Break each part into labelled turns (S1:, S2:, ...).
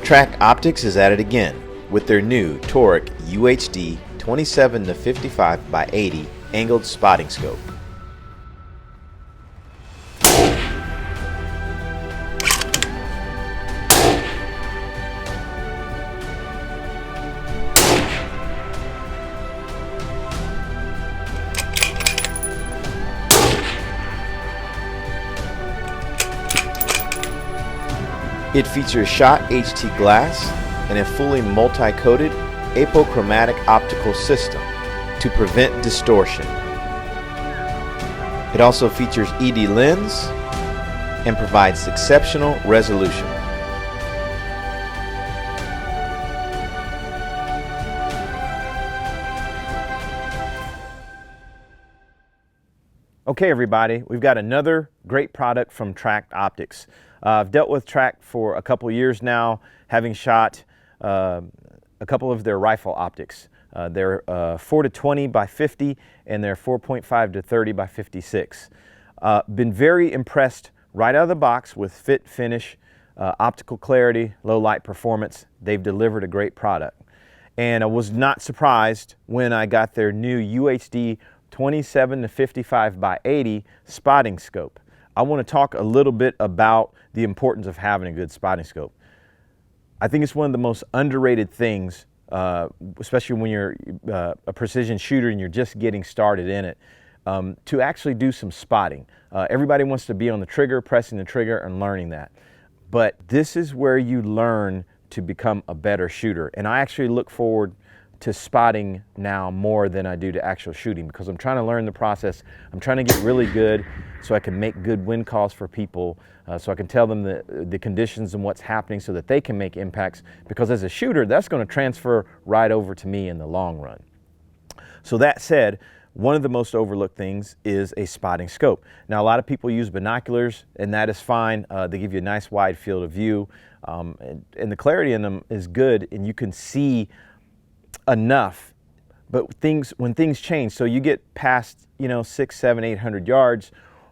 S1: TRACT Optics is at it again with their new Toric UHD 27-55x80 angled spotting scope. It features shot HT glass and a fully multi-coated apochromatic optical system to prevent distortion. It also features ED lens and provides exceptional resolution. Okay everybody, we've got another great product from TRACT Optics. I've dealt with TRACT for a couple years now, having shot a couple of their rifle optics. They're 4-20 by 50 and they're 4.5-30 by 56. Been very impressed right out of the box with fit, finish, optical clarity, low light performance. They've delivered a great product. And I was not surprised when I got their new UHD 27-55 by 80 spotting scope. I want to talk a little bit about the importance of having a good spotting scope. I think it's one of the most underrated things, especially when you're a precision shooter and you're just getting started in it, to actually do some spotting. Everybody wants to be on the trigger, pressing the trigger and learning that. But this is where you learn to become a better shooter. And I actually look forward to spotting now more than I do to actual shooting, because I'm trying to learn the process. I'm trying to get really good so I can make good wind calls for people, so I can tell them the conditions and what's happening so that they can make impacts, because as a shooter, that's going to transfer right over to me in the long run. So that said, one of the most overlooked things is a spotting scope. Now, a lot of people use binoculars, and that is fine. They give you a nice wide field of view, and the clarity in them is good, and you can see enough. But when things change, so you get past 600, 700, 800 yards,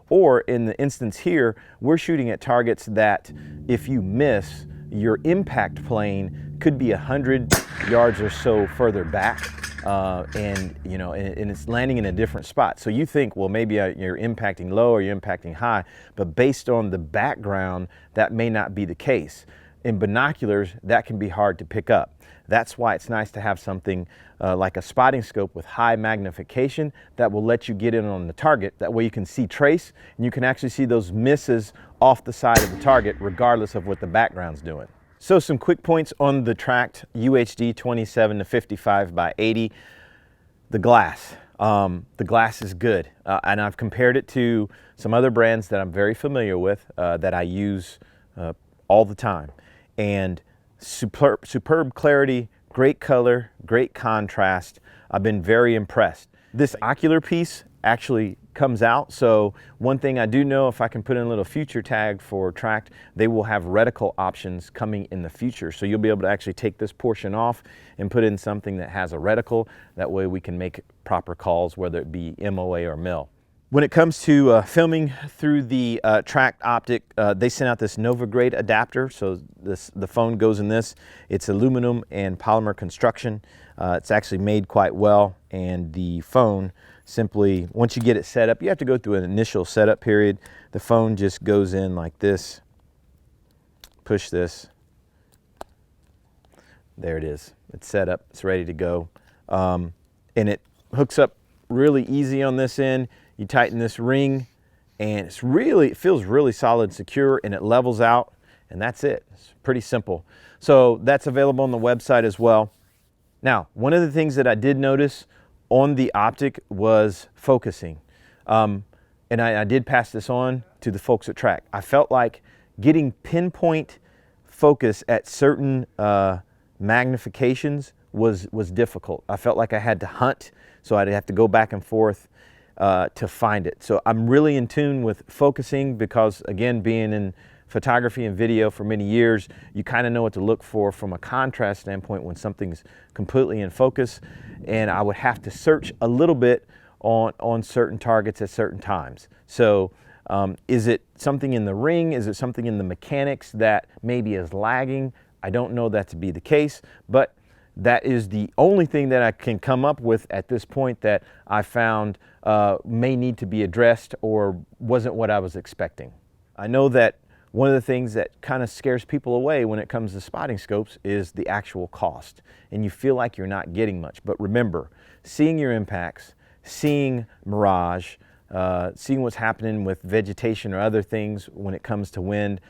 S1: or in the instance here, we're shooting at targets that if you miss, your impact plane could be 100 yards or so further back, and it's landing in a different spot. So you think, well, maybe you're impacting low or you're impacting high, but based on the background, that may not be the case. In binoculars, that can be hard to pick up. That's why it's nice to have something like a spotting scope with high magnification that will let you get in on the target. That way you can see trace, and you can actually see those misses off the side of the target regardless of what the background's doing. So some quick points on the TRACT UHD 27-55 by 80. The glass. The glass is good, and I've compared it to some other brands that I'm very familiar with that I use all the time. And superb clarity, great color, great contrast. I've been very impressed. This ocular piece actually comes out, so one thing I do know, if I can put in a little future tag for TRACT, they will have reticle options coming in the future. So you'll be able to actually take this portion off and put in something that has a reticle. That way we can make proper calls, whether it be MOA or MIL. When it comes to filming through the TRACT optic, they sent out this Nova grade adapter. So the phone goes in this. It's aluminum and polymer construction. It's actually made quite well, and the phone simply, once you get it set up, you have to go through an initial setup period. The phone just goes in like this. Push this. There it is. It's set up. It's ready to go, and it hooks up really easy on this end. You tighten this ring, and it feels really solid and secure, and it levels out, and that's it. It's pretty simple. So that's available on the website as well. Now, one of the things that I did notice on the optic was focusing. And I did pass this on to the folks at TRACT. I felt like getting pinpoint focus at certain magnifications was difficult. I felt like I had to hunt, so I'd have to go back and forth to find it. So I'm really in tune with focusing because, again, being in photography and video for many years, you kind of know what to look for from a contrast standpoint when something's completely in focus. And I would have to search a little bit on certain targets at certain times. So is it something in the ring? Is it something in the mechanics that maybe is lagging? I don't know that to be the case, but that is the only thing that I can come up with at this point that I found may need to be addressed or wasn't what I was expecting. I know that one of the things that kind of scares people away when it comes to spotting scopes is the actual cost, and you feel like you're not getting much. But remember, seeing your impacts, seeing mirage, seeing what's happening with vegetation or other things when it comes to wind,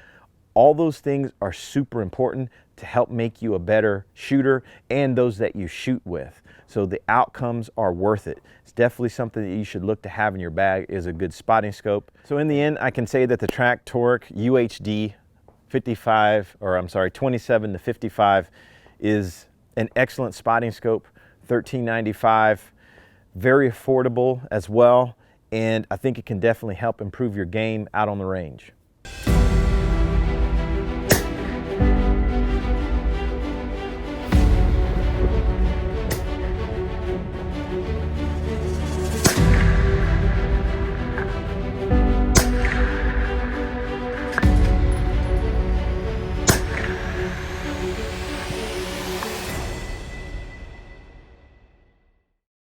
S1: all those things are super important to help make you a better shooter and those that you shoot with. So the outcomes are worth it. It's definitely something that you should look to have in your bag, is a good spotting scope. So in the end, I can say that the TRACT TORIC UHD 27 to 55 is an excellent spotting scope. $13.95, very affordable as well, and I think it can definitely help improve your game out on the range.